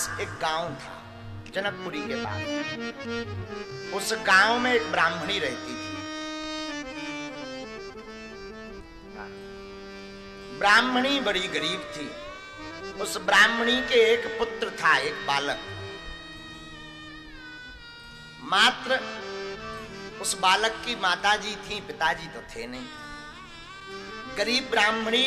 पास एक गांव था, जनकपुरी के पास। उस गांव में एक ब्राह्मणी रहती थी। ब्राह्मणी बड़ी गरीब थी। उस ब्राह्मणी के एक पुत्र था, एक बालक। मात्र उस बालक की माताजी थी, पिताजी तो थे नहीं। गरीब ब्राह्मणी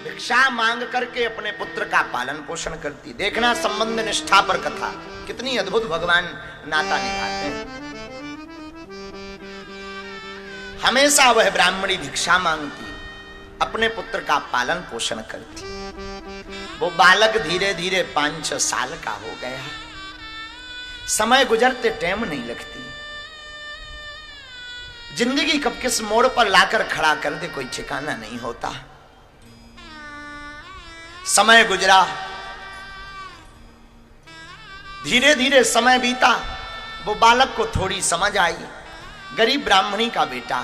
भिक्षा मांग करके अपने पुत्र का पालन पोषण करती। देखना संबंध निष्ठा पर कथा, कितनी अद्भुत भगवान नाता निभाते हैं। हमेशा वह ब्राह्मणी भिक्षा मांगती, अपने पुत्र का पालन पोषण करती। वो बालक धीरे धीरे 5-6 साल का हो गया। समय गुजरते टाइम नहीं लगती। जिंदगी कब किस मोड़ पर लाकर खड़ा कर दे कोई ठिकाना नहीं होता। समय गुजरा, धीरे धीरे समय बीता। वो बालक को थोड़ी समझ आई। गरीब ब्राह्मणी का बेटा,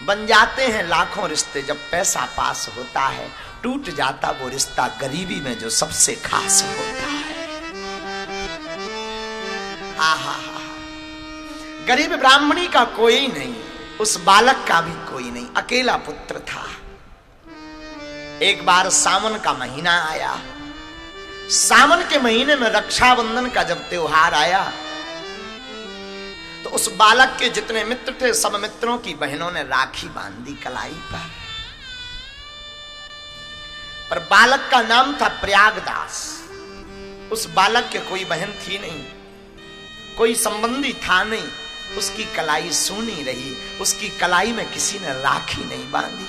बन जाते हैं लाखों रिश्ते जब पैसा पास होता है, टूट जाता वो रिश्ता गरीबी में जो सबसे खास होता है। आहा, गरीब ब्राह्मणी का कोई नहीं, उस बालक का भी कोई नहीं, अकेला पुत्र था। एक बार सावन का महीना आया। सावन के महीने में रक्षाबंधन का जब त्योहार आया तो उस बालक के जितने मित्र थे, सब मित्रों की बहनों ने राखी बांधी कलाई पर बालक का नाम था प्रयागदास। उस बालक के कोई बहन थी नहीं, कोई संबंधी था नहीं। उसकी कलाई सूनी रही, उसकी कलाई में किसी ने राखी नहीं बांधी।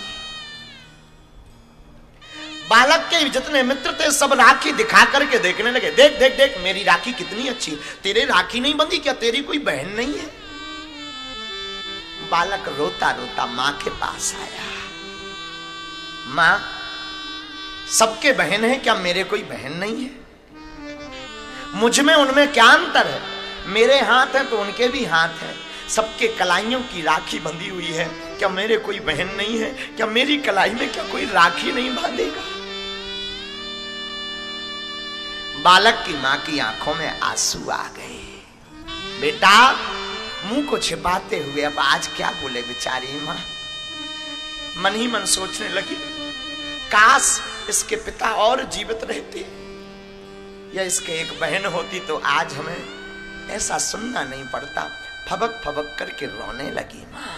बालक के जितने मित्र थे सब राखी दिखा करके देखने लगे। देख देख देख, मेरी राखी कितनी अच्छी, तेरे राखी नहीं बंधी क्या? तेरी कोई बहन नहीं है? बालक रोता रोता मां के पास आया। मां, सबके बहन है क्या, मेरे कोई बहन नहीं है? मुझ में उनमें क्या अंतर है? मेरे हाथ है तो उनके भी हाथ है। सबके कलाइयों की राखी बंधी हुई है, क्या मेरे कोई बहन नहीं है? क्या मेरी कलाई में क्या कोई राखी नहीं बांधेगा? बालक की मां की आंखों में आंसू आ गए। बेटा, मुंह को छिपाते हुए अब आज क्या बोले बेचारी मां। मन ही मन सोचने लगी, काश इसके पिता और जीवित रहते या इसके एक बहन होती तो आज हमें ऐसा सुनना नहीं पड़ता। फबक फबक करके रोने लगी मां।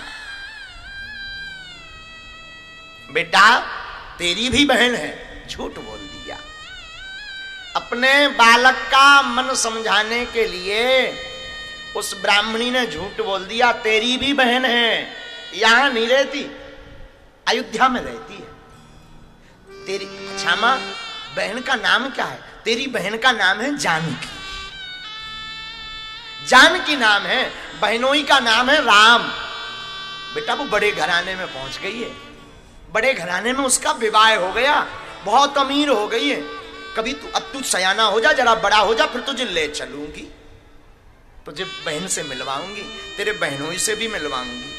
बेटा, तेरी भी बहन है, झूठ बोल दिया। अपने बालक का मन समझाने के लिए उस ब्राह्मणी ने झूठ बोल दिया। तेरी भी बहन है, यहां नहीं रहती, अयोध्या में रहती है। तेरी, अच्छा मां, बहन का नाम क्या है? तेरी बहन का नाम है जानकी। जानकी नाम है, बहनोई का नाम है राम। बेटा, वो बड़े घराने में पहुंच गई है, बड़े घराने में उसका विवाह हो गया, बहुत अमीर हो गई है। कभी अब तू सयाना हो जा, जरा बड़ा हो जा, फिर तुझे ले चलूंगी, तुझे बहन से मिलवाऊंगी, तेरे बहनोई से भी मिलवाऊंगी।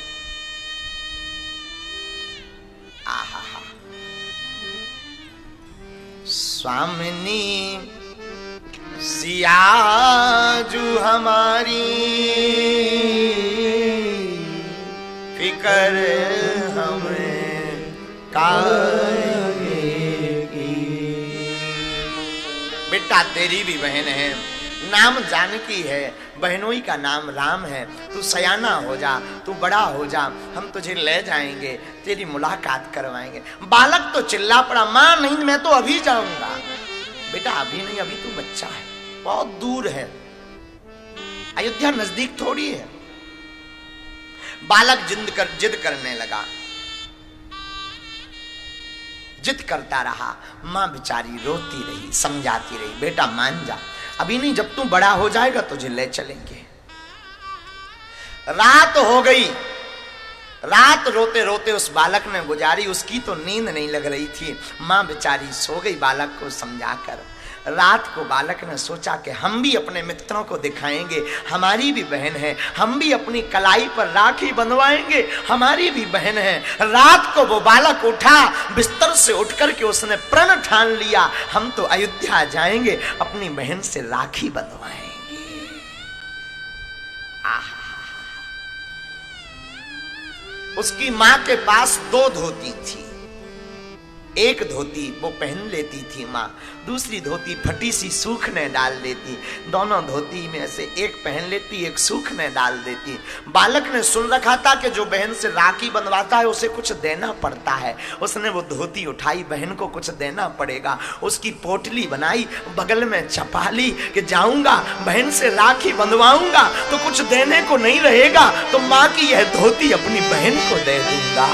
आहा, स्वामिनी सियाजू हमारी फिकर हमें काहे की। बेटा, तेरी भी बहन है, नाम जानकी है, बहनोई का नाम राम है। तू सयाना हो जा, तू बड़ा हो जा, हम तुझे ले जाएंगे, तेरी मुलाकात करवाएंगे। बालक तो चिल्ला पड़ा, मां नहीं, मैं तो अभी जाऊंगा। बेटा, अभी नहीं, अभी तू बच्चा है, बहुत दूर है, अयोध्या नजदीक थोड़ी है। बालक जिद करने लगा, जिद करता रहा। मां बेचारी रोती रही, समझाती रही, बेटा मान जा, अभी नहीं, जब तू बड़ा हो जाएगा तुझे ले चलेंगे। रात हो गई। रात रोते रोते उस बालक ने गुजारी। उसकी तो नींद नहीं लग रही थी। मां बेचारी सो गई बालक को समझाकर। रात को बालक ने सोचा कि हम भी अपने मित्रों को दिखाएंगे, हमारी भी बहन है, हम भी अपनी कलाई पर राखी बंधवाएंगे, हमारी भी बहन है। रात को वो बालक उठा, बिस्तर से उठ करके उसने प्रण ठान लिया, हम तो अयोध्या जाएंगे, अपनी बहन से राखी बंधवाएंगे। उसकी मां के पास 2 धोती थी। एक धोती वो पहन लेती थी माँ, दूसरी धोती फटी सी सूखने डाल देती। दोनों धोती में से एक पहन लेती, एक सूखने डाल देती। बालक ने सुन रखा था कि जो बहन से राखी बंधवाता है उसे कुछ देना पड़ता है। उसने वो धोती उठाई, बहन को कुछ देना पड़ेगा, उसकी पोटली बनाई, बगल में छपा ली कि जाऊंगा बहन से राखी बंधवाऊंगा तो कुछ देने को नहीं रहेगा, तो माँ की यह धोती अपनी बहन को दे दूंगा।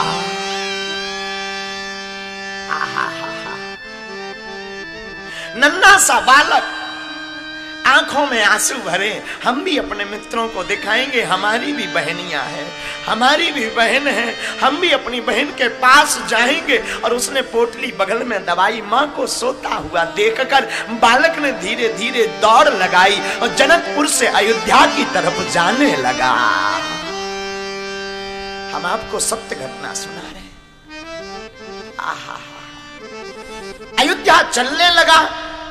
नन्हा सा बालक, आंखों में आंसू भरे, हम भी अपने मित्रों को दिखाएंगे, हमारी भी बहनियां हैं, हमारी भी बहन है, हम भी अपनी बहन के पास जाएंगे। और उसने पोटली बगल में दबाई। मां को सोता हुआ देखकर बालक ने धीरे धीरे दौड़ लगाई और जनकपुर से अयोध्या की तरफ जाने लगा। हम आपको सत्य घटना सुना रहे हैं। आहा, अयोध्या चलने लगा,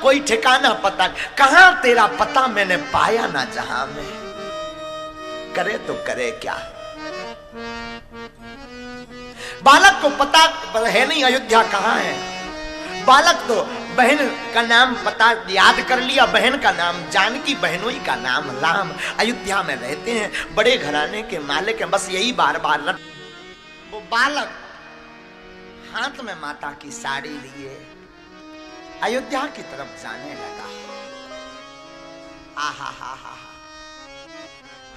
कोई ठिकाना पता, कहां तेरा पता मैंने पाया ना जहां में, करे तो करे क्या। बालक को पता है नहीं अयोध्या कहां है। बालक तो बहन का नाम पता याद कर लिया, बहन का नाम जानकी, बहनोई का नाम राम। अयोध्या में रहते हैं, बड़े घराने के मालिक हैं, बस यही बार बार। वो बालक हाथ में माता की साड़ी लिए अयोध्या की तरफ जाने लगा। आहा हा हा,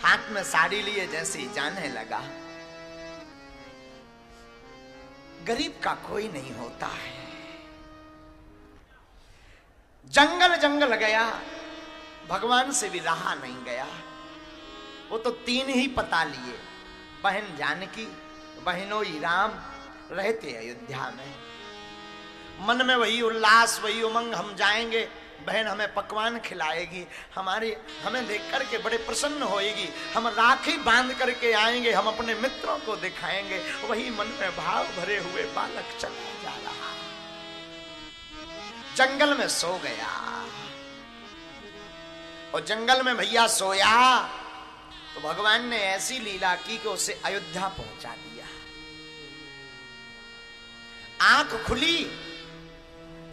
हाथ में साड़ी लिए जैसे ही जाने लगा। गरीब का कोई नहीं होता है। जंगल जंगल गया, भगवान से भी रहा नहीं गया। वो तो 3 ही पता लिए, बहन जानकी, बहनोई राम, रहते अयोध्या में। मन में वही उल्लास, वही उमंग, हम जाएंगे, बहन हमें पकवान खिलाएगी, हमें देख करके बड़े प्रसन्न होएगी, हम राखी बांध करके आएंगे, हम अपने मित्रों को दिखाएंगे। वही मन में भाव भरे हुए बालक चला जा रहा। जंगल में सो गया, और जंगल में भैया सोया तो भगवान ने ऐसी लीला की कि उसे अयोध्या पहुंचा दिया। आंख खुली,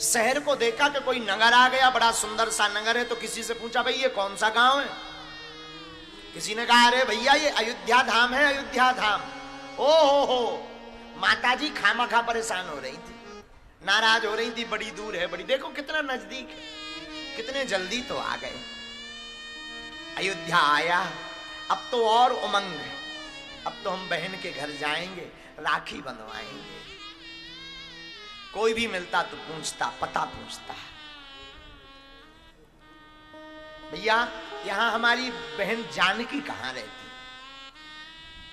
शहर को देखा कि कोई नगर आ गया, बड़ा सुंदर सा नगर है। तो किसी से पूछा, भाई ये कौन सा गांव है? किसी ने कहा, अरे भैया ये अयोध्या धाम है, अयोध्या धाम। ओ हो, माताजी खामखा परेशान हो रही थी, नाराज हो रही थी, बड़ी दूर है, बड़ी, देखो कितना नजदीक है, कितने जल्दी तो आ गए। अयोध्या आया, अब तो और उमंग है, अब तो हम बहन के घर जाएंगे, राखी बंधवाएंगे। कोई भी मिलता तो पूछता, पता पूछता, भैया यहां हमारी बहन जानकी कहां रहती?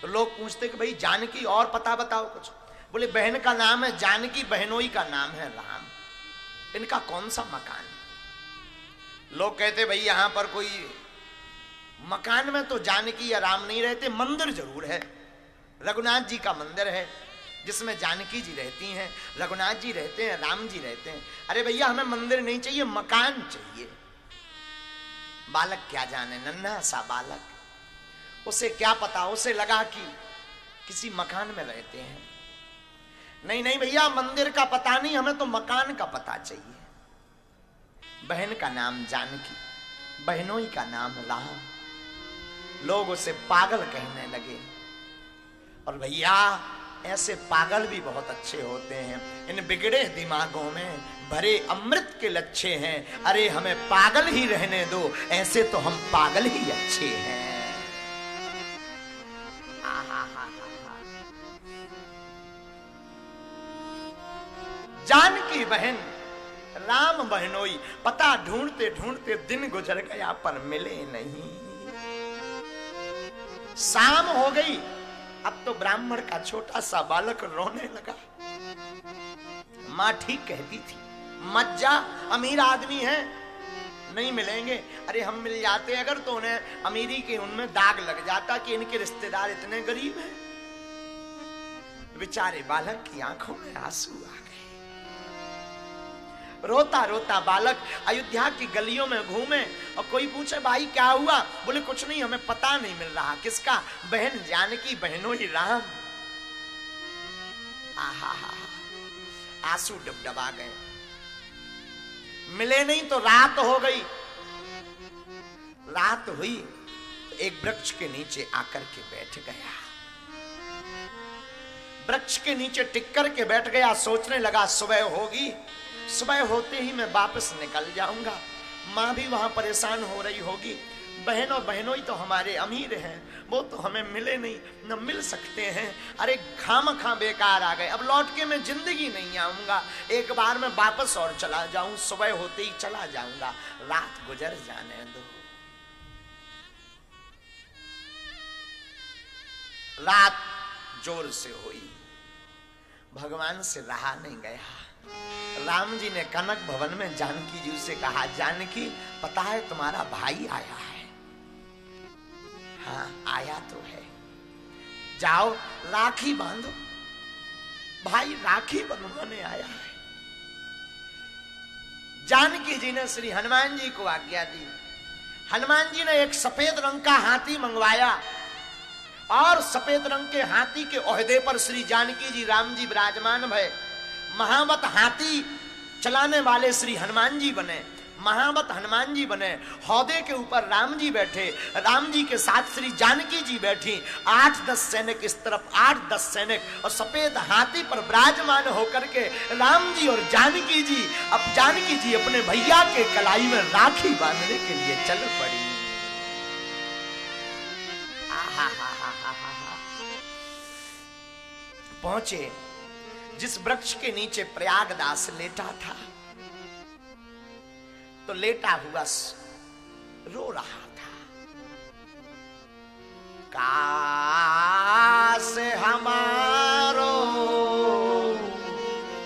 तो लोग पूछते कि भाई जानकी और पता बताओ कुछ। बोले बहन का नाम है जानकी, बहनोई का नाम है राम, इनका कौन सा मकान? लोग कहते भाई यहां पर कोई मकान में तो जानकी या राम नहीं रहते, मंदिर जरूर है, रघुनाथ जी का मंदिर है जिसमें जानकी जी रहती हैं, रघुनाथ जी रहते हैं, राम जी रहते हैं। अरे भैया हमें मंदिर नहीं चाहिए, मकान चाहिए। बालक क्या जाने, नन्हा सा बालक, उसे क्या पता, उसे लगा कि किसी मकान में रहते हैं। नहीं नहीं भैया मंदिर का पता नहीं, हमें तो मकान का पता चाहिए। बहन का नाम जानकी, बहनोई का नाम राम। लोग उसे पागल कहने लगे। और भैया ऐसे पागल भी बहुत अच्छे होते हैं, इन बिगड़े दिमागों में भरे अमृत के लच्छे हैं। अरे हमें पागल ही रहने दो, ऐसे तो हम पागल ही अच्छे हैं। जानकी बहन राम बहनोई, पता ढूंढते ढूंढते दिन गुजर गया पर मिले नहीं। शाम हो गई, अब तो ब्राह्मण का छोटा सा बालक रोने लगा। मां ठीक कहती थी, मत जा, अमीर आदमी है, नहीं मिलेंगे। अरे हम मिल जाते अगर तो उन्हें अमीरी के उनमें दाग लग जाता कि इनके रिश्तेदार इतने गरीब हैं। बेचारे बालक की आंखों में आंसू आ गए। रोता रोता बालक अयोध्या की गलियों में घूमे और कोई पूछे भाई क्या हुआ? बोले कुछ नहीं, हमें पता नहीं मिल रहा। किसका? बहन जानकी, बहनों ही राम। आहा, आंसू डबडबा गए। मिले नहीं तो रात हो गई। रात हुई तो एक वृक्ष के नीचे आकर के बैठ गया। वृक्ष के नीचे टिक कर के बैठ गया। सोचने लगा सुबह होगी, सुबह होते ही मैं वापस निकल जाऊंगा। मां भी वहां परेशान हो रही होगी। बहनों ही तो हमारे अमीर हैं, वो तो हमें मिले नहीं, न मिल सकते हैं। अरे खामखा बेकार आ गए, अब लौट के मैं जिंदगी नहीं आऊंगा। एक बार मैं वापस और चला जाऊं, सुबह होते ही चला जाऊंगा। रात गुजर जाने दो। रात जोर से हुई, भगवान से रहा नहीं गया। राम जी ने कनक भवन में जानकी जी से कहा, जानकी पता है तुम्हारा भाई आया है? हाँ आया तो है। जाओ राखी बांधो। भाई राखी बंधवाने आया है। जानकी जी ने श्री हनुमान जी को आज्ञा दी। हनुमान जी ने एक सफेद रंग का हाथी मंगवाया और सफेद रंग के हाथी के ओहदे पर श्री जानकी जी राम जी विराजमान भये। महावत हाथी चलाने वाले श्री हनुमान जी बने, महावत हनुमान जी बने। हौदे के ऊपर राम जी बैठे, राम जी के साथ श्री जानकी जी बैठी। 8-10 सैनिक इस तरफ, 8-10 सैनिक और सफेद हाथी पर विराजमान होकर के राम जी और जानकी जी। अब जानकी जी अपने भैया के कलाई में राखी बांधने के लिए चल पड़ी। पहुंचे जिस वृक्ष के नीचे प्रयागदास लेटा था, तो लेटा हुआ रो रहा था। काश हमारो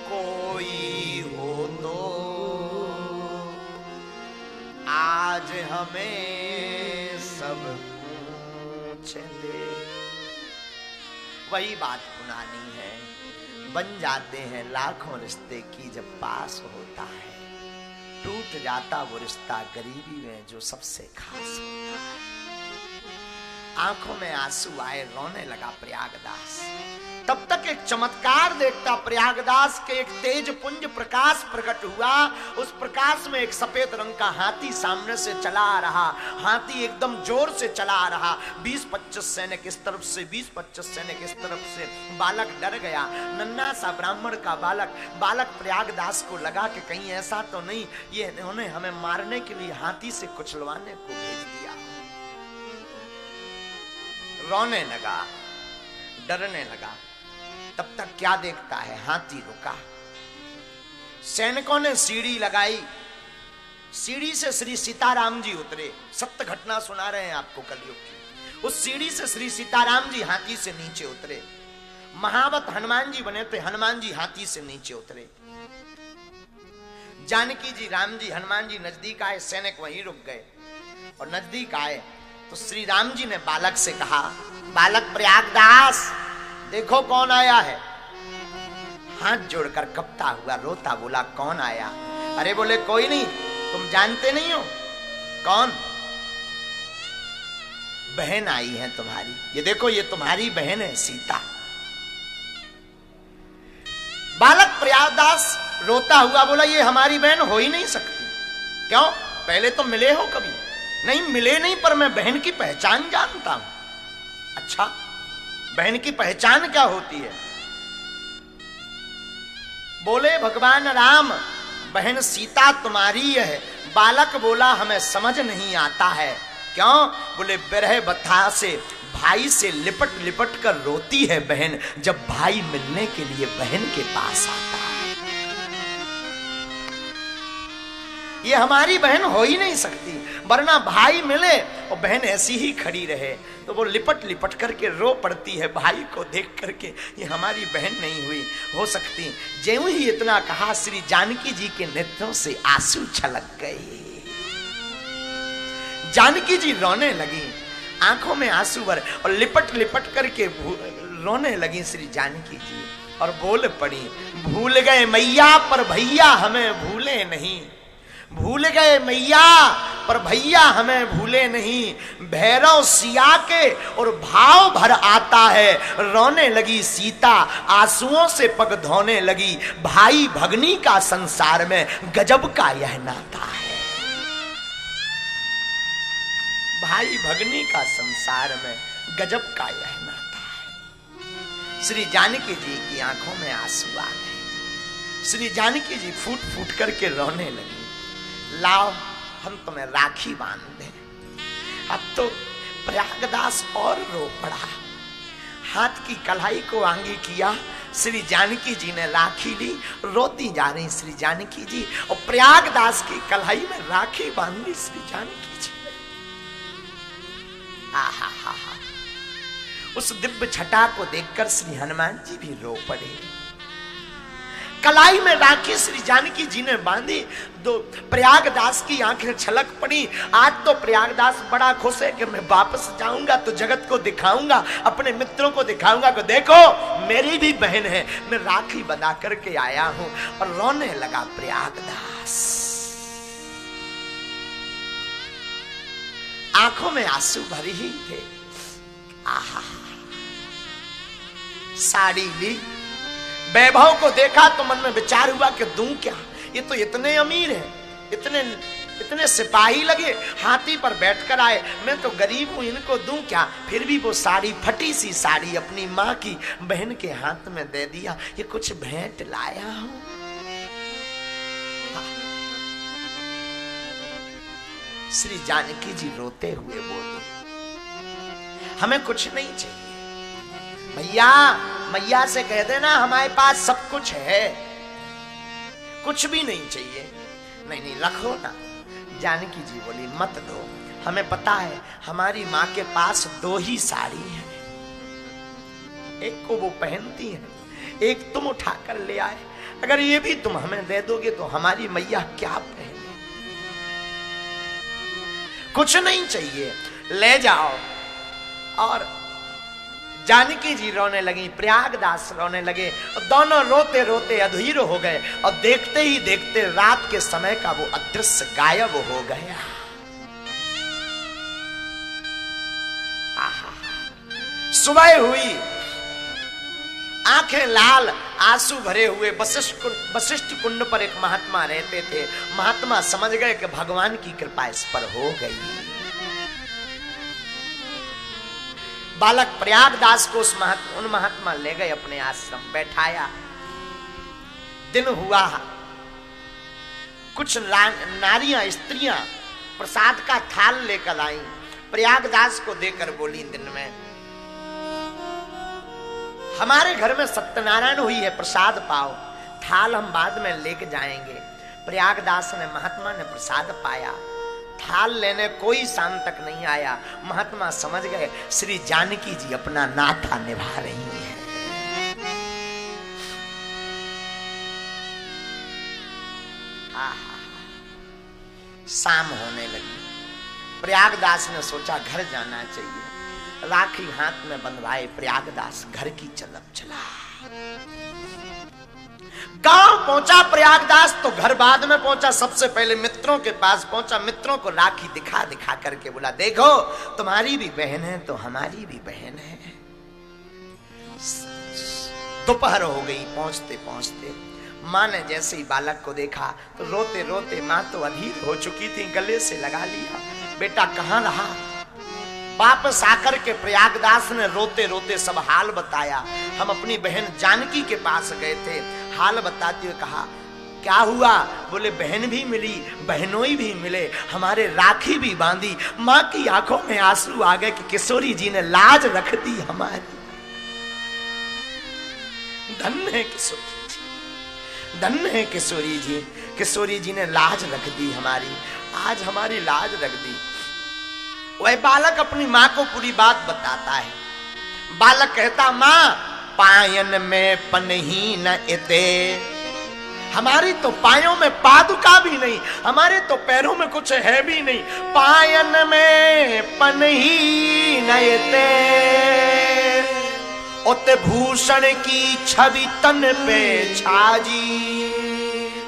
कोई हो तो आज हमें सब पूछ ले। वही बात पुरानी है, बन जाते हैं लाखों रिश्ते की जब पास होता है, टूट जाता वो रिश्ता गरीबी में जो सबसे खास होता है। आंखों में आंसू आए, रोने लगा प्रयागदास। तब तक एक चमत्कार देखता प्रयागदास के एक तेज पुंज प्रकाश प्रकट हुआ। उस प्रकाश में एक सफेद रंग का हाथी सामने से चला आ रहा। हाथी एकदम जोर से चला आ रहा। 20-25 सैनिक इस तरफ से, 20-25 सैनिक इस तरफ से। बालक डर गया, नन्हा सा ब्राह्मण का बालक प्रयागदास को लगा कि कहीं ऐसा तो नहीं ये इन्होंने हमें मारने के लिए हाथी से कुचलवाने को भेज दिया। रोने लगा, डरने लगा। तब तक क्या देखता है, हाथी रुका। सैनिकों ने सीढ़ी लगाई, सीढ़ी से श्री सीताराम जी उतरे। सत्य घटना सुना रहे हैं आपको कलयुग की। उस सीढ़ी से श्री सीताराम जी हाथी से नीचे उतरे। महावत हनुमान जी बने थे, हनुमान जी हाथी से नीचे उतरे। जानकी जी, राम जी, हनुमान जी नजदीक आए, सैनिक वहीं रुक गए। और नजदीक आए तो श्री राम जी ने बालक से कहा, बालक प्रयागदास देखो कौन आया है। हाथ जोड़कर कपता हुआ रोता बोला, कौन आया? अरे बोले कोई नहीं, तुम जानते नहीं हो कौन? बहन आई है तुम्हारी, ये देखो ये तुम्हारी बहन है सीता। बालक प्रयागदास रोता हुआ बोला, ये हमारी बहन हो ही नहीं सकती। क्यों? पहले तो मिले हो कभी? नहीं मिले नहीं, पर मैं बहन की पहचान जानता हूं। अच्छा, बहन की पहचान क्या होती है? बोले भगवान राम, बहन सीता तुम्हारी है। बालक बोला, हमें समझ नहीं आता है। क्यों? बोले विरह बथा से भाई से लिपट लिपट कर रोती है बहन, जब भाई मिलने के लिए बहन के पास आता है। ये हमारी बहन हो ही नहीं सकती, वरना भाई मिले और बहन ऐसी ही खड़ी रहे तो वो लिपट लिपट करके रो पड़ती है भाई को देख करके। ये हमारी बहन नहीं हुई हो सकती। ज्यों ही इतना कहा, श्री जानकी जी के नेत्रों से आंसू छलक गए। जानकी जी रोने लगी, आंखों में आंसू भर और लिपट लिपट करके रोने लगी श्री जानकी जी और बोल पड़ी, भूल गए मैया पर भैया हमें भूले नहीं, भूल गए मैया पर भैया हमें भूले नहीं, भैरव सिया के और भाव भर आता है, रोने लगी सीता आंसुओं से पग धोने लगी, भाई भगनी का संसार में गजब का यह नाता है, भाई भगनी का संसार में गजब का यह नाता है। श्री जानकी जी की आंखों में आंसू आ गए, श्री जानकी जी फूट फूट करके रोने लगी, लाओ हम तुम्हें राखी बांध दें। अब तो प्रयागदास और रो पड़ा, हाथ की कलाई को आंगी किया, श्री जानकी जी ने राखी ली, रोती जा रही श्री जानकी जी और प्रयागदास की कलाई में राखी बांध ली श्री जानकी जी ने। आहा हा हा, उस दिव्य छटा को देखकर श्री हनुमान जी भी रो पड़े। कलाई में राखी श्री जानकी जी ने बांधी, दो प्रयागदास की आंखें छलक पड़ी। आज तो प्रयागदास बड़ा खुश है कि मैं वापस जाऊंगा तो जगत को दिखाऊंगा, अपने मित्रों को दिखाऊंगा कि देखो मेरी भी बहन है, मैं राखी बना करके आया हूं। और रोने लगा प्रयागदास, आंखों में आंसू भरी ही थे। आहा, साड़ी ली, वैभव को देखा तो मन में विचार हुआ कि दूं क्या, ये तो इतने अमीर हैं, इतने सिपाही लगे, हाथी पर बैठकर आए, मैं तो गरीब हूं, इनको दूं क्या। फिर भी वो साड़ी, फटी सी साड़ी अपनी माँ की बहन के हाथ में दे दिया, ये कुछ भेंट लाया हूं। श्री जानकी जी रोते हुए बोली, हमें कुछ नहीं चाहिए भैया, मैया से कह देना हमारे पास सब कुछ है, कुछ भी नहीं चाहिए। नहीं नहीं रखो ना। जानकी जी बोली मत दो, हमें पता है हमारी माँ के पास 2 ही साड़ी है, एक को वो पहनती है, एक तुम उठाकर ले आए, अगर ये भी तुम हमें दे दोगे तो हमारी मैया क्या पहने। कुछ नहीं चाहिए, ले जाओ। और जानकी जी रोने लगी, प्रयागदास रोने लगे, और दोनों रोते रोते अधीर हो गए। और देखते ही देखते रात के समय का वो अदृश्य गायब हो गया। सुबह हुई, आंखें लाल, आंसू भरे हुए वशिष्ठ कुंड पर एक महात्मा रहते थे। महात्मा समझ गए कि भगवान की कृपा इस पर हो गई। बालक प्रयागदास को उन महात्मा ले गए अपने आश्रम, बैठाया। दिन हुआ, कुछ नारियां, स्त्रियां प्रसाद का थाल लेकर आई, प्रयागदास को देकर बोली, दिन में हमारे घर में सत्यनारायण हुई है, प्रसाद पाओ, थाल हम बाद में लेके जाएंगे। प्रयागदास ने, महात्मा ने प्रसाद पाया, थाल लेने कोई शाम तक नहीं आया। महात्मा समझ गए श्री जानकी जी अपना नाता निभा रही हैं। शाम होने लगी, प्रयागदास ने सोचा घर जाना चाहिए, राखी हाथ में बंधवाए प्रयागदास घर की चलप चला। गांव पहुंचा प्रयागदास तो घर बाद में पहुंचा, सबसे पहले मित्रों के पास पहुंचा, मित्रों को राखी दिखा दिखा करके बोला, देखो तुम्हारी भी बहन है तो हमारी भी बहन है। दोपहर हो गई, पहुंचते पहुंचते माँ ने जैसे ही बालक को देखा तो रोते रोते, माँ तो अधीर हो चुकी थी, गले से लगा लिया, बेटा कहाँ रहा। वापस आकर के प्रयागदास ने रोते रोते सब हाल बताया। हम अपनी बहन जानकी के पास गए थे, हाल बताते हुए कहा क्या हुआ। बोले बहन भी मिली, बहनोई भी मिले, हमारे राखी भी बांधी। माँ की आंखों में आंसू आ गए कि किशोरी जी ने लाज रख दी हमारी। धन्य है किशोरी जी, धन्य है किशोरी जी, किशोरी जी ने लाज रख दी हमारी, आज हमारी लाज रख दी। वह बालक अपनी माँ को पूरी बात बताता है। बालक कहता, माँ पायन में पनही न इते, हमारी तो पायों में पादुका भी नहीं, हमारे तो पैरों में कुछ है भी नहीं। पायन में पनही नयते, उत भूषण की छवि तन पे छाजी।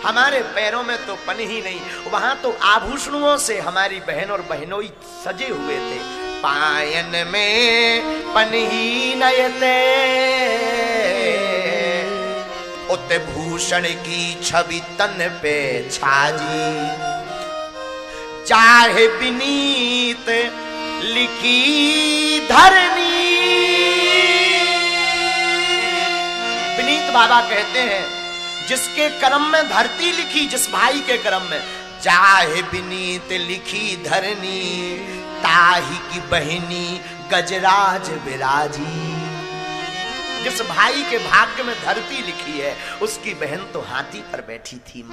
हमारे पैरों में तो पन ही नहीं, वहां तो आभूषणों से हमारी बहन और बहनोई सजे हुए थे। पायन में पनही नयते, उत भूषण की छवि तन पे छाजी। चाहे विनीत लिखी धरनी। विनीत बाबा कहते हैं जिसके कर्म में धरती लिखी, जिस भाई के कर्म में, चाहे विनीत लिखी धरनी, ताही की बहनी गजराज विराजी। जिस भाई के भाग्य में धरती लिखी है, उसकी बहन तो हाथी पर बैठी थी।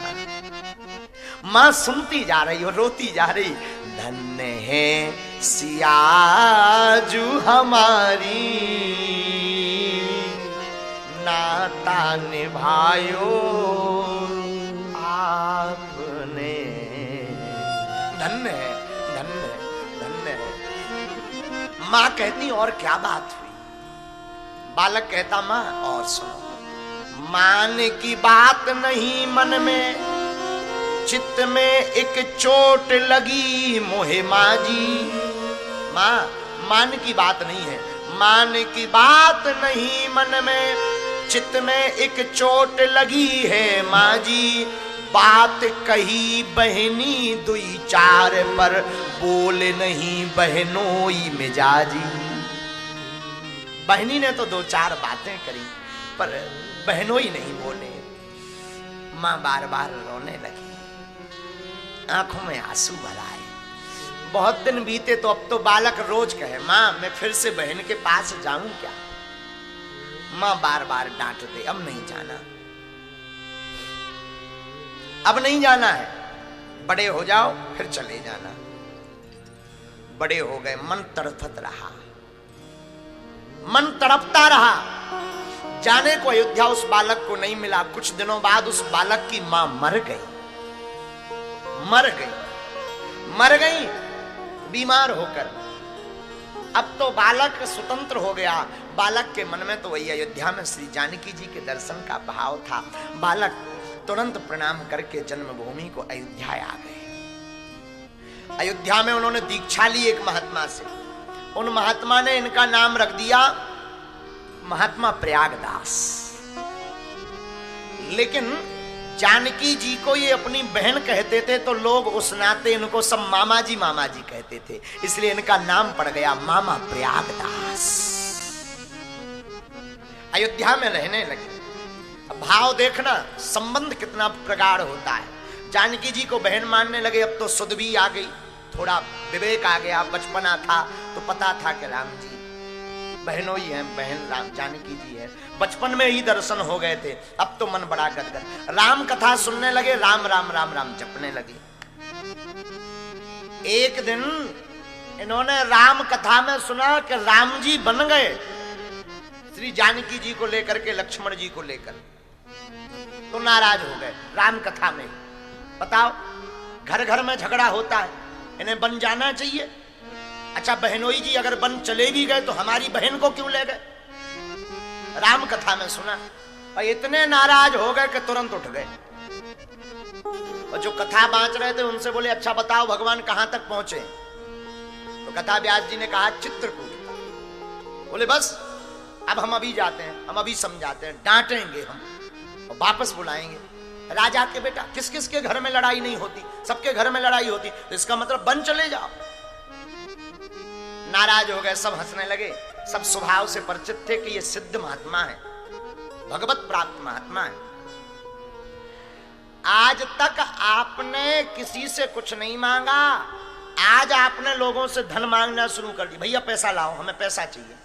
मां सुनती जा रही और रोती जा रही। धन्य है सियाजू हमारी, नाता निभायो आपने। धन्य है, धन्य है, धन्य है। मां कहती और क्या बात हुई? बालक कहता मां और सुनो। मान की बात नहीं मन में, चित्त में एक चोट लगी मोहे माजी। मां मान की बात नहीं है, मान की बात नहीं मन में, चित्त में एक चोट लगी है माजी। बात कही बहनी दुई चार पर, बोल नहीं बहनोई मिजाजी। बहनी ने तो दो चार बातें करी पर बहनोई नहीं बोले। मां बार बार रोने लगी, आंखों में आंसू भर आए। बहुत दिन बीते तो अब तो बालक रोज कहे मां मैं फिर से बहन के पास जाऊं क्या? मां बार बार डांट दे, अब नहीं जाना, अब नहीं जाना है, बड़े हो जाओ फिर चले जाना। बड़े हो गए, मन तड़फत रहा, मन तड़पता रहा। जाने को अयोध्या उस बालक को नहीं मिला। कुछ दिनों बाद उस बालक की मां मर गई, मर गई, मर गई बीमार होकर। अब तो बालक स्वतंत्र हो गया। बालक के मन में तो वही अयोध्या में श्री जानकी जी के दर्शन का भाव था। बालक तुरंत प्रणाम करके जन्मभूमि को अयोध्या आ गए। अयोध्या में उन्होंने दीक्षा ली एक महात्मा से। उन महात्मा ने इनका नाम रख दिया महात्मा प्रयागदास। लेकिन जानकी जी को ये अपनी बहन कहते थे तो लोग उस नाते इनको सब मामा जी कहते थे, इसलिए इनका नाम पड़ गया मामा प्रयागदास। अयोध्या में रहने लगे। भाव देखना, संबंध कितना प्रगाढ़ होता है। जानकी जी को बहन मानने लगे। अब तो सुध भी आ गई, थोड़ा विवेक आ गया। बचपना था तो पता था कि राम जी बहनों ही हैं, बहन राम जानकी जी है। बचपन में ही दर्शन हो गए थे। अब तो मन बड़ा गदगद। राम कथा सुनने लगे, राम राम राम राम जपने लगे। एक दिन इन्होंने राम कथा में सुना कि राम जी बन गए श्री जानकी जी को लेकर के, लक्ष्मण जी को लेकर, तो नाराज हो गए। राम कथा में बताओ, घर घर में झगड़ा होता है, इन्हें बन जाना चाहिए। अच्छा बहनोई जी अगर बन चले भी गए तो हमारी बहन को क्यों ले गए? राम कथा में सुना और इतने नाराज हो गए कि तुरंत उठ गए। और जो कथा बांच रहे थे उनसे बोले अच्छा बताओ भगवान कहां तक पहुंचे? तो कथा व्यास जी ने कहा चित्रकूट। बोले बस अब हम अभी जाते हैं, हम अभी समझाते हैं, डांटेंगे हम और वापस बुलाएंगे। राजा के बेटा किस किस के घर में लड़ाई नहीं होती, सबके घर में लड़ाई होती, तो इसका मतलब बन चले जाओ। नाराज हो गए, सब हंसने लगे। सब स्वभाव से परिचित थे कि ये सिद्ध महात्मा है, भगवत प्राप्त महात्मा है। आज तक आपने किसी से कुछ नहीं मांगा, आज आपने लोगों से धन मांगना शुरू कर दी। भैया पैसा लाओ, हमें पैसा चाहिए।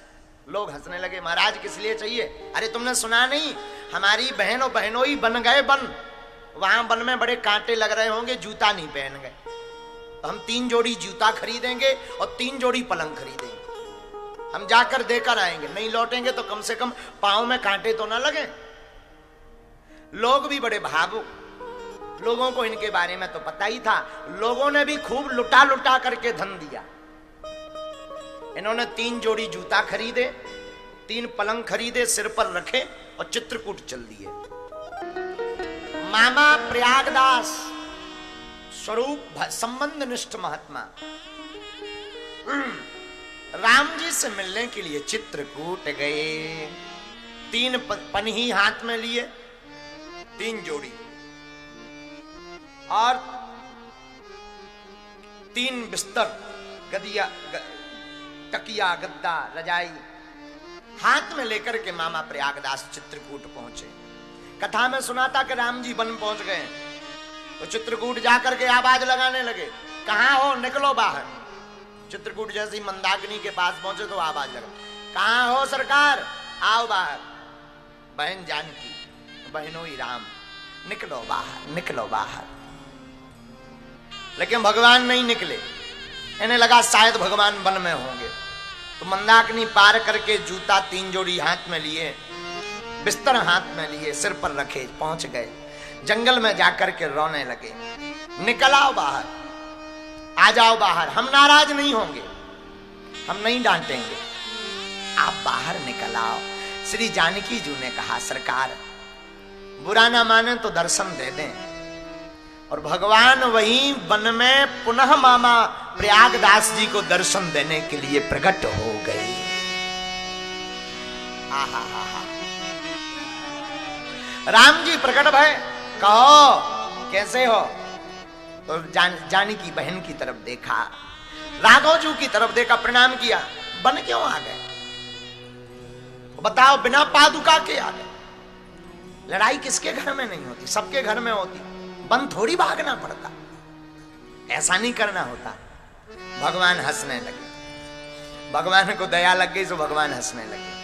लोग हंसने लगे, महाराज किस लिए चाहिए? अरे तुमने सुना नहीं, हमारी बहन और बहनोई बन गए बन, वहां बन में बड़े कांटे लग रहे होंगे, जूता नहीं पहन गए, तो हम 3 जोड़ी जूता खरीदेंगे और 3 जोड़ी पलंग खरीदेंगे। हम जाकर देकर आएंगे, नहीं लौटेंगे तो कम से कम पांव में कांटे तो ना लगे। लोग भी बड़े भावुक, लोगों को इनके बारे में तो पता ही था, लोगों ने भी खूब लुटा लुटा करके धन दिया। इन्होंने 3 जोड़ी जूता खरीदे, 3 पलंग खरीदे, सिर पर रखे और चित्रकूट चल दिए। मामा प्रयागदास स्वरूप संबंध निष्ठ महात्मा राम जी से मिलने के लिए चित्रकूट गए। 3 पन्ही हाथ में लिए, 3 जोड़ी और 3 बिस्तर, गदिया, तकिया, गद्दा, रजाई हाथ में लेकर के मामा प्रयागदास चित्रकूट पहुंचे। कथा में सुना था कि राम जी वन पहुंच गए, तो चित्रकूट जाकर के आवाज लगाने लगे, कहां हो, निकलो बाहर। चित्रकूट जैसी मंदाकिनी के पास पहुंचे तो आवाज लगा, कहां हो सरकार, आओ बाहर। बहन जानकी, बहनों ही राम, निकलो बाहर, निकलो बाहर। लेकिन भगवान नहीं निकले। इन्हें लगा शायद भगवान वन में होंगे, तो मंदाकिनी पार करके जूता 3 जोड़ी हाथ में लिए, बिस्तर हाथ में लिए, सिर पर रखे, पहुंच गए। जंगल में जाकर के रोने लगे, निकल आओ बाहर, आ जाओ बाहर, हम नाराज नहीं होंगे, हम नहीं डांटेंगे, आप बाहर निकल आओ। श्री जानकी जी ने कहा, सरकार बुरा ना माने तो दर्शन दे दें। और भगवान वहीं वन में पुनः मामा प्रयागदास जी को दर्शन देने के लिए प्रकट हो गए। आहा हा हा। राम जी प्रकट भय, कहो कैसे हो। तो जानकी बहन की तरफ देखा, राघव जी की तरफ देखा, प्रणाम किया, बन क्यों आ गए, बताओ, बिना पादुका के आ गए। लड़ाई किसके घर में नहीं होती, सबके घर में होती, बन थोड़ी भागना पड़ता, ऐसा नहीं करना होता। भगवान हंसने लगे, भगवान को दया लग गई तो भगवान हंसने लगे।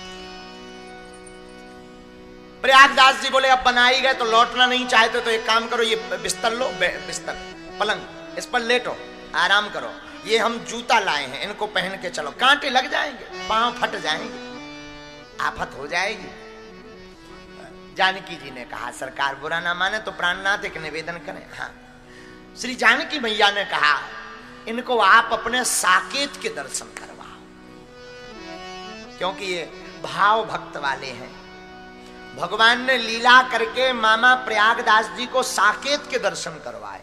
प्रयागदास जी बोले, अब बनाई गए तो लौटना नहीं चाहते तो एक काम करो, ये बिस्तर लो, बिस्तर पलंग, इस पर लेटो, आराम करो, ये हम जूता लाए हैं, इनको पहन के चलो, कांटे लग जाएंगे, पांव फट जाएंगे, आफत हो जाएगी। जानकी जी ने कहा, सरकार बुरा ना माने तो प्राणनाथ एक निवेदन करें। हाँ, श्री जानकी मैया ने कहा, इनको आप अपने साकेत के दर्शन करवाओ, क्योंकि ये भाव भक्त वाले हैं। भगवान ने लीला करके मामा प्रयागदास जी को साकेत के दर्शन करवाए।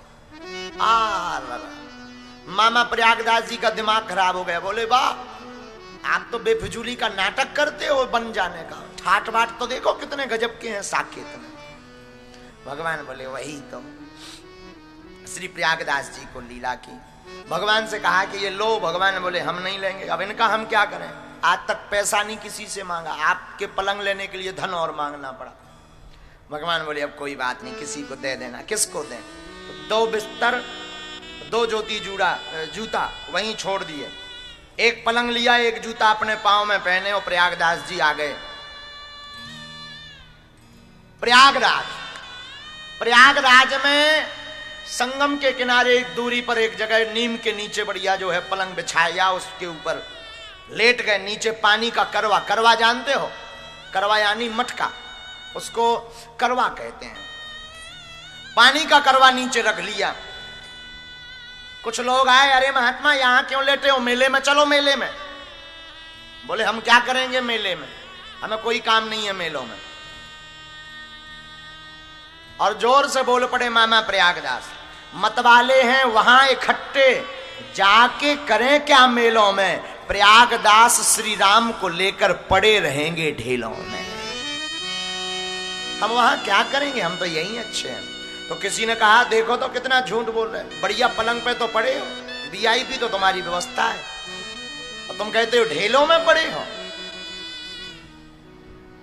मामा प्रयागदास जी का दिमाग खराब हो गया, बोले वाह, आप तो बेफिजूली का नाटक करते हो बन जाने का, ठाट बाट तो देखो कितने गजब के हैं साकेत में। भगवान बोले वही तो। श्री प्रयागदास जी को लीला की, भगवान से कहा कि ये लो, भगवान बोले हम नहीं लेंगे। अब इनका हम क्या करें, आज तक पैसा नहीं किसी से मांगा, आपके पलंग लेने के लिए धन और मांगना पड़ा। भगवान बोले अब कोई बात नहीं, किसी को दे देना। किसको दें, 2 बिस्तर, 2 जोती जूता वहीं छोड़ दिए, एक पलंग लिया, एक जूता अपने पांव में पहने और प्रयागदास जी आ गए। प्रयागराज में संगम के किनारे एक दूरी पर एक जगह नीम के नीचे बढ़िया जो है पलंग बिछाया, उसके ऊपर लेट गए। नीचे पानी का करवा, करवा जानते हो, करवा यानी मटका, उसको करवा कहते हैं। पानी का करवा नीचे रख लिया। कुछ लोग आए, अरे महात्मा यहां क्यों लेटे हो, मेले में चलो, मेले में। बोले हम क्या करेंगे मेले में, हमें कोई काम नहीं है मेलों में। और जोर से बोल पड़े मामा प्रयागदास, मतवाले हैं वहां इकट्ठे, जाके करें क्या मेलों में, प्रयागदास श्री राम को लेकर पड़े रहेंगे ढेलों में, हम वहां क्या करेंगे, हम तो यही अच्छे हैं। तो किसी ने कहा देखो तो कितना झूठ बोल रहे हैं, बढ़िया पलंग पे तो पड़े हो, वीआईपी तो तुम्हारी व्यवस्था है, और तुम कहते हो ढेलों में पड़े हो।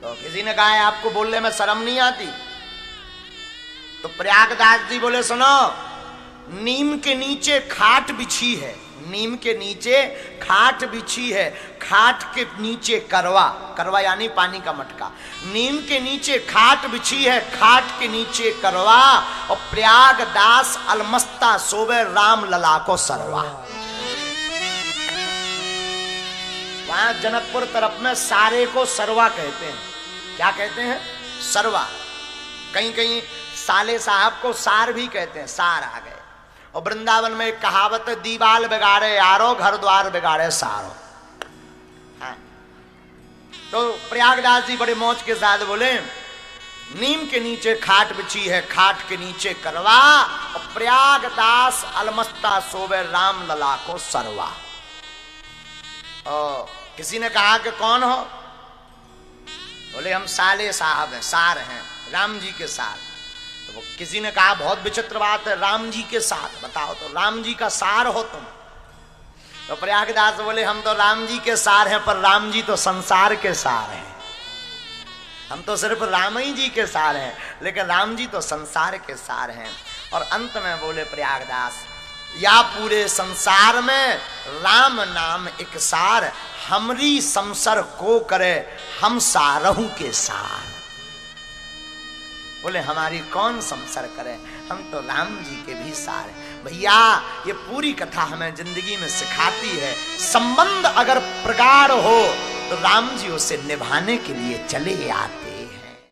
तो किसी ने कहा आपको बोलने में शर्म नहीं आती। तो प्रयागदास जी बोले सुनो, नीम के नीचे खाट बिछी है, नीम के नीचे खाट बिछी है, खाट के नीचे करवा, करवा यानी पानी का मटका, नीम के नीचे खाट बिछी है, खाट के नीचे करवा, और प्रयागदास अलमस्ता सोवे राम लला को सरवा। वहां जनकपुर तरफ में सारे को सरवा कहते हैं। क्या कहते हैं? सरवा। कहीं कहीं साले साहब को सार भी कहते हैं, सार आ गए। और वृंदावन में एक कहावत है, दीवाल बिगाड़े यारो घर द्वार बिगाड़े सारो। हाँ। तो प्रयागदास जी बड़े मौज के साथ बोले, नीम के नीचे खाट बिछी है, खाट के नीचे करवा, और प्रयागदास अलमस्ता सोवे राम लला को सरवा। और किसी ने कहा कि कौन हो? बोले हम साले साहब हैं, सार हैं, राम जी के सार। तो किसी ने कहा बहुत विचित्र बात है, राम जी के साथ बताओ, तो राम जी का सार हो तुम? तो प्रयागदास बोले हम तो राम जी के सार हैं, पर राम जी तो संसार के सार हैं। हम तो सिर्फ राम ही जी के सार हैं, लेकिन राम जी तो संसार के सार हैं। और अंत में बोले प्रयागदास, या पूरे संसार में राम नाम एक सार, हमरी संसर को करे हम सारहू के सार। बोले हमारी कौन संसर करे, हम तो राम जी के भी सार हैं। भैया ये पूरी कथा हमें जिंदगी में सिखाती है, संबंध अगर प्रगाढ़ हो तो राम जी उसे निभाने के लिए चले आते।